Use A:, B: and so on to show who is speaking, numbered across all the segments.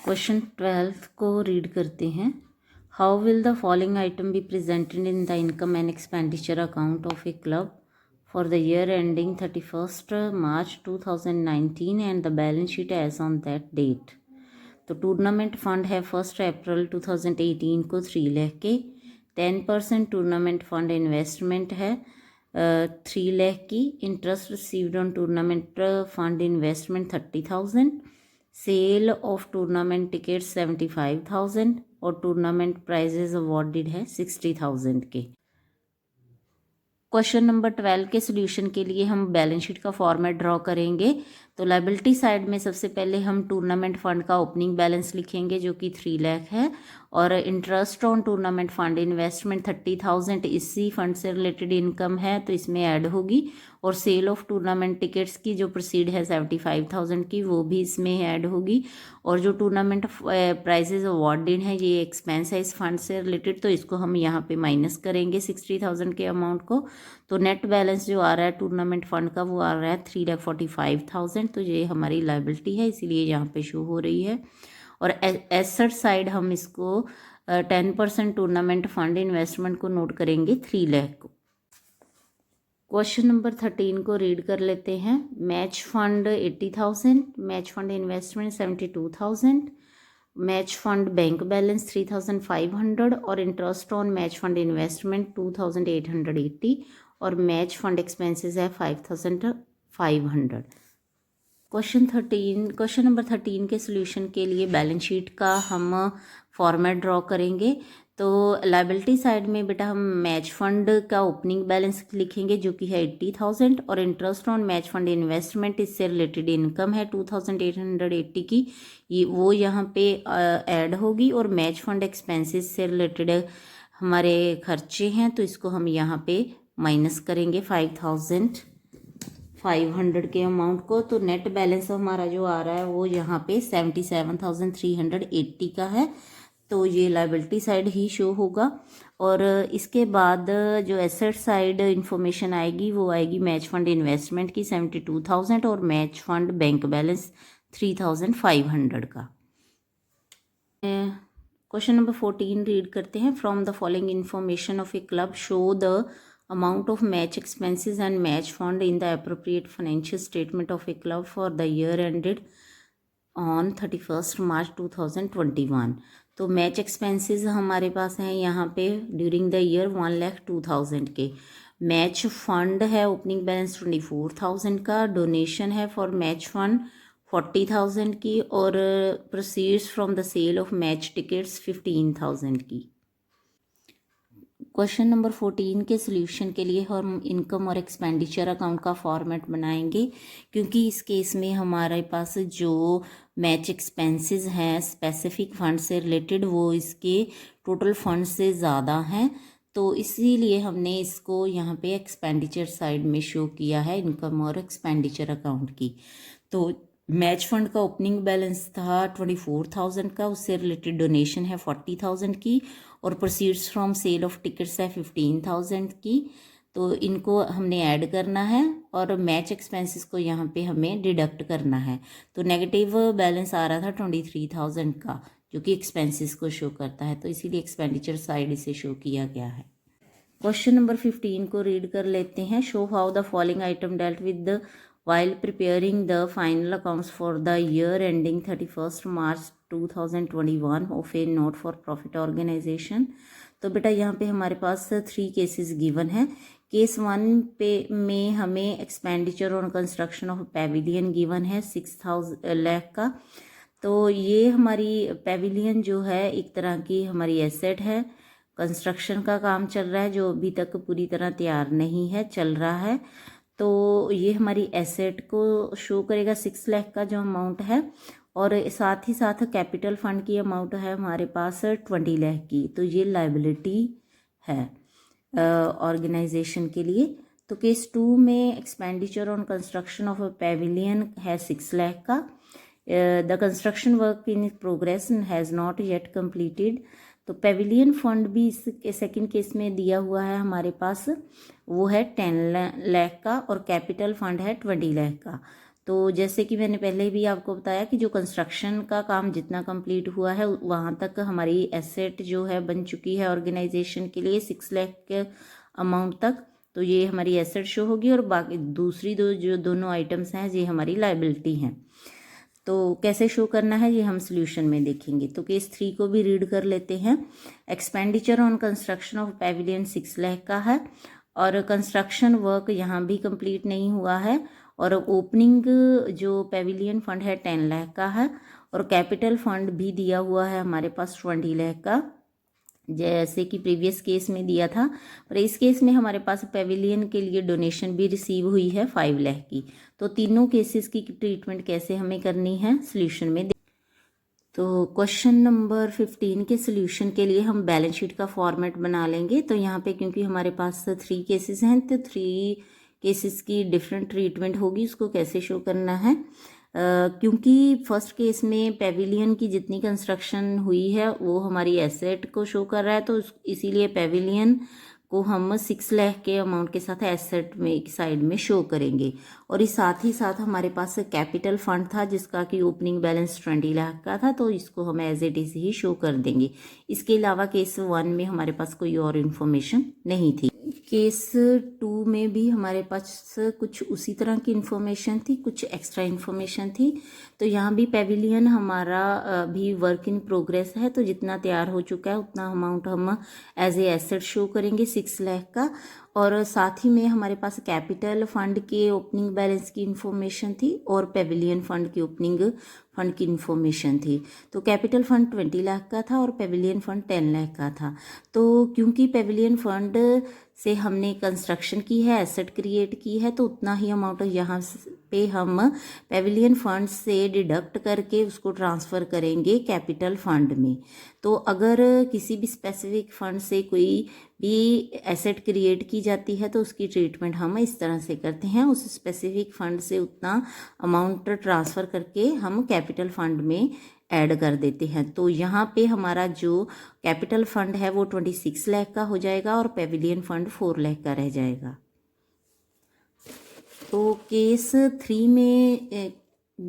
A: Question 12 को read करते हैं। How will the following item be presented in the income and expenditure account of a club for the year ending 31st March 2019 and the balance sheet as on that date. तो tournament fund है 1 अप्रैल 2018 को 3 लाख के। 10% tournament fund investment है 3 लाख की। Interest received on tournament fund investment 30,000। Sale of tournament ticket 75,000 और tournament prizes awarded है 60,000 के। Question number 12 के सोल्यूशन के लिए हम बैलेंस शीट का फॉर्मेट ड्रॉ करेंगे। तो लायबिलिटी साइड में सबसे पहले हम टूर्नामेंट फंड का ओपनिंग बैलेंस लिखेंगे जो कि 3 लाख है, और interest on tournament fund investment 30,000 इसी फंड से रिलेटेड इनकम है तो इसमें ऐड होगी, और सेल ऑफ टूर्नामेंट टिकट्स की जो प्रोसीड है 75,000 की वो भी इसमें ऐड होगी, और जो टूर्नामेंट प्राइजेज अवॉर्डेड हैं ये एक्सपेंस है इस फंड से रिलेटेड तो इसको हम यहाँ पे माइनस करेंगे 60,000 के अमाउंट को। तो नेट बैलेंस जो आ रहा है टूर्नामेंट फंड का वो आ रहा है 3,45,000। तो ये हमारी लायबिलिटी है इसीलिए यहाँ पे शो हो रही है। और एसेट साइड हम इसको 10% टूर्नामेंट फंड इन्वेस्टमेंट को नोट करेंगे 3 लाख को। क्वेश्चन नंबर 13 को रीड कर लेते हैं। Match fund 80,000, match fund investment 72,000, match fund bank balance 3,500 और interest on match fund investment 2,880 और मैच फंड एक्सपेंसेस है 5,500। क्वेश्चन नंबर 13 के सोल्यूशन के लिए बैलेंस शीट का हम फॉर्मेट ड्रॉ करेंगे। तो लायबिलिटी साइड में बेटा हम मैच फंड का ओपनिंग बैलेंस लिखेंगे जो कि है 80,000 और interest on match fund investment इससे रिलेटेड इनकम है 2,880 की, ये वो यहाँ पे ऐड होगी, और मैच फंड एक्सपेंसेस से रिलेटेड हमारे खर्चे हैं तो इसको हम यहाँ पे माइनस करेंगे 5,500 के अमाउंट को। तो नेट बैलेंस हमारा जो आ रहा है वो यहाँ पे 77,380 का है, तो ये लायबिलिटी साइड ही शो होगा। और इसके बाद जो एसेट साइड इंफॉर्मेशन आएगी वो आएगी मैच फंड इन्वेस्टमेंट की 72,000 और मैच फंड बैंक बैलेंस 3,500 का। क्वेश्चन नंबर 14 रीड करते हैं। From the following information of a club show the amount of match expenses and match fund in the appropriate financial statement of a club for the year ended on 31st March 2021। तो match expenses हमारे पास हैं यहाँ पे during the year 1,02,000 के। Match fund है opening balance 24,000 का, donation है for match fund 40,000 की, और proceeds from the sale of match tickets 15,000 की। क्वेश्चन नंबर 14 के सोल्यूशन के लिए हम इनकम और एक्सपेंडिचर अकाउंट का फॉर्मेट बनाएंगे, क्योंकि इस केस में हमारे पास जो मैच एक्सपेंसेस हैं स्पेसिफिक फंड से रिलेटेड वो इसके टोटल फंड से ज़्यादा हैं, तो इसीलिए हमने इसको यहाँ पे एक्सपेंडिचर साइड में शो किया है इनकम और एक्सपेंडिचर अकाउंट की। तो मैच फंड का ओपनिंग बैलेंस था 24,000 का, उससे रिलेटेड डोनेशन है 40,000 की, और proceeds from sale of tickets है 15,000 की। तो इनको हमने ऐड करना है और मैच एक्सपेंसेस को यहाँ पे हमें डिडक्ट करना है। तो नेगेटिव बैलेंस आ रहा था 23,000 का जो कि एक्सपेंसेस को शो करता है, तो इसीलिए एक्सपेंडिचर साइड इसे शो किया गया है। क्वेश्चन नंबर 15 को रीड कर लेते हैं। Show how the following item dealt with the while preparing the final accounts for the year ending 31st March 2021 of a not for profit organization। तो बेटा यहाँ पे हमारे पास 3 केसेस गिवन है। केस 1 पे में हमें expenditure on construction of Pavilion given है 6,000 लाख का। तो ये हमारी पेविलियन जो है एक तरह की हमारी एसेट है, कंस्ट्रक्शन का काम चल रहा है जो अभी तक पूरी तरह तैयार नहीं है, चल रहा है। तो ये हमारी एसेट को शो करेगा 6 लाख का जो अमाउंट है, और साथ ही साथ कैपिटल फंड की अमाउंट है हमारे पास 20 लाख की। तो ये लायबिलिटी है ऑर्गेनाइजेशन के लिए। तो केस 2 में expenditure on construction of a Pavilion है 6 लाख का। The construction work in progress has not yet completed. तो पेविलियन फंड भी इस सेकंड केस में दिया हुआ है हमारे पास, वो है 10 लाख का, और कैपिटल फंड है 20 लाख का। तो जैसे कि मैंने पहले भी आपको बताया कि जो कंस्ट्रक्शन का काम जितना कंप्लीट हुआ है वहाँ तक हमारी एसेट जो है बन चुकी है ऑर्गेनाइजेशन के लिए 6 लाख के अमाउंट तक। तो ये हमारी एसेट शो होगी और बाकी दूसरी जो दोनों आइटम्स हैं ये हमारी लायबिलिटी हैं। तो कैसे शो करना है ये हम सोल्यूशन में देखेंगे। तो केस 3 को भी रीड कर लेते हैं। Expenditure on construction of pavilion 6 lakh का है और कंस्ट्रक्शन वर्क यहाँ भी कंप्लीट नहीं हुआ है और ओपनिंग जो पैविलियन फंड है 10 लाख का है और कैपिटल फंड भी दिया हुआ है हमारे पास 20 लाख का, जैसे कि प्रीवियस केस में दिया था। पर इस केस में हमारे पास पैविलियन के लिए डोनेशन भी रिसीव हुई है 5 लाख की। तो तीनों केसेस की ट्रीटमेंट कैसे हमें करनी है सोल्यूशन में। तो क्वेश्चन नंबर 15 के सोल्यूशन के लिए हम बैलेंस शीट का फॉर्मेट बना लेंगे। तो यहाँ पे क्योंकि हमारे पास 3 केसेस हैं तो 3 केसेस की डिफरेंट ट्रीटमेंट होगी, उसको कैसे शो करना है। क्योंकि फर्स्ट केस में पेविलियन की जितनी कंस्ट्रक्शन हुई है वो हमारी एसेट को शो कर रहा है, तो इसीलिए पेविलियन को हम 6 लाख के अमाउंट के साथ एसेट में एक साइड में शो करेंगे। और इस साथ ही साथ हमारे पास कैपिटल फंड था जिसका कि ओपनिंग बैलेंस 20 लाख का था, तो इसको हम एज इट इज ही शो कर देंगे। इसके अलावा केस 1 में हमारे पास कोई और इन्फॉर्मेशन नहीं थी। केस 2 में भी हमारे पास कुछ उसी तरह की इन्फॉर्मेशन थी, कुछ एक्स्ट्रा इन्फॉर्मेशन थी। तो यहाँ भी पेविलियन हमारा भी वर्क इन प्रोग्रेस है, तो जितना तैयार हो चुका है उतना अमाउंट हम एज ए एसेट शो करेंगे 6 लाख का। और साथ ही में हमारे पास कैपिटल फंड के ओपनिंग बैलेंस की इन्फॉर्मेशन थी और पेविलियन फंड की ओपनिंग फंड की इन्फॉर्मेशन थी। तो कैपिटल फंड 20 लाख का था और पेविलियन फंड 10 लाख का था। तो क्योंकि पेविलियन फंड से हमने कंस्ट्रक्शन की है, एसेट क्रिएट की है, तो उतना ही अमाउंट यहाँ पे हम पेविलियन फंड से डिडक्ट करके उसको ट्रांसफ़र करेंगे कैपिटल फंड में। तो अगर किसी भी स्पेसिफिक फंड से कोई भी एसेट क्रिएट की जाती है तो उसकी ट्रीटमेंट हम इस तरह से करते हैं, उस स्पेसिफिक फंड से उतना अमाउंट ट्रांसफ़र करके हम कैपिटल फंड में ऐड कर देते हैं। तो यहाँ पे हमारा जो कैपिटल फंड है वो 26 लाख का हो जाएगा और पेविलियन फंड 4 लाख का रह जाएगा। तो केस 3 में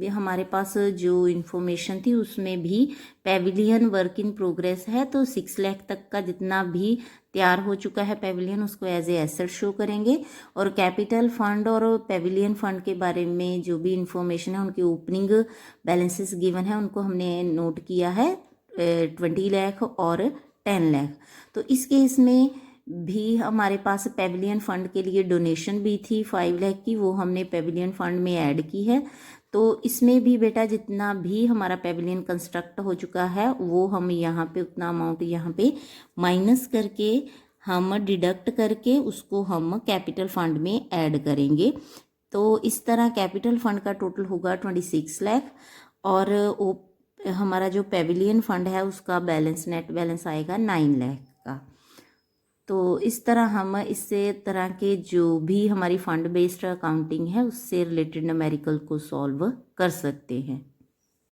A: हमारे पास जो इन्फॉर्मेशन थी उसमें भी पेविलियन वर्क इन प्रोग्रेस है, तो 6 लाख तक का जितना भी तैयार हो चुका है पेविलियन उसको एज ए एसेट शो करेंगे। और कैपिटल फंड और पेविलियन फंड के बारे में जो भी इंफॉर्मेशन है उनके ओपनिंग बैलेंसेस गिवन है उनको हमने नोट किया है 20 लाख और 10 लाख। तो इस केस में भी हमारे पास पेविलियन फंड के लिए डोनेशन भी थी 5 लाख की, वो हमने पेविलियन फंड में ऐड की है। तो इसमें भी बेटा जितना भी हमारा पेविलियन कंस्ट्रक्ट हो चुका है वो हम यहाँ पे उतना अमाउंट यहाँ पे माइनस करके हम डिडक्ट करके उसको हम कैपिटल फंड में ऐड करेंगे। तो इस तरह कैपिटल फंड का टोटल होगा 26 लाख और हमारा जो पेविलियन फंड है उसका बैलेंस नेट बैलेंस आएगा 9 लाख का। तो इस तरह हम इससे तरह के जो भी हमारी फंड बेस्ड अकाउंटिंग है उससे रिलेटेड न्यूमेरिकल को सॉल्व कर सकते हैं।